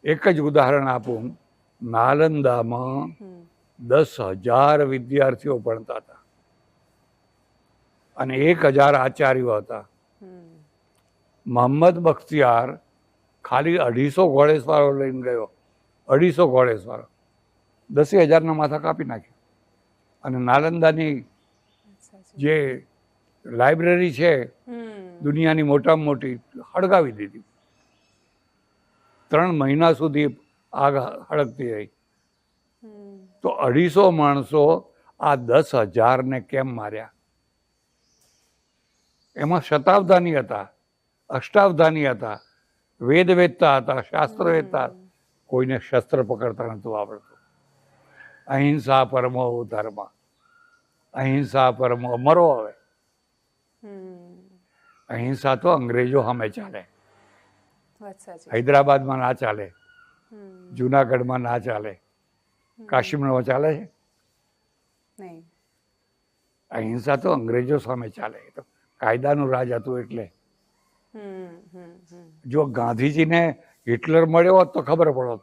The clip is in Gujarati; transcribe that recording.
એક જ ઉદાહરણ આપું, નાલંદામાં 10,000 વિદ્યાર્થીઓ ભણતા હતા અને 1,000 આચાર્યો હતા. મોહમ્મદ બખ્તિયાર ખાલી 250 ઘોડેસવારો લઈને ગયો, 250 ઘોડેસવારો, 10,000ના માથા કાપી નાખ્યા. અને નાલંદાની જે લાઇબ્રેરી છે દુનિયાની મોટામાં મોટી, હળગાવી દીધી. 3 મહિના સુધી આગ હળગતી રહી. તો 250 માણસો આ 10,000ને કેમ માર્યા? એમાં શતાવધાની હતા, અષ્ટાવધાની હતા, વેદ વેદતા હતા, શાસ્ત્ર વેદતા. કોઈને શસ્ત્ર પકડતા નહોતું આવડતું. અહિંસા પરમો ધર્મ, અહિંસા પરમો મરો. હવે અહિંસા તો અંગ્રેજો સામે ચાલે, હૈદરાબાદમાં ના ચાલે, જુનાગઢમાં ના ચાલે, કાશ્મીરમાં ચાલે છે. અહિંસા તો અંગ્રેજો સામે ચાલે. તો કાયદાનું રાજ હતું. એટલે જો ગાંધીજીને હિટલર મળ્યો હોત તો ખબર પડત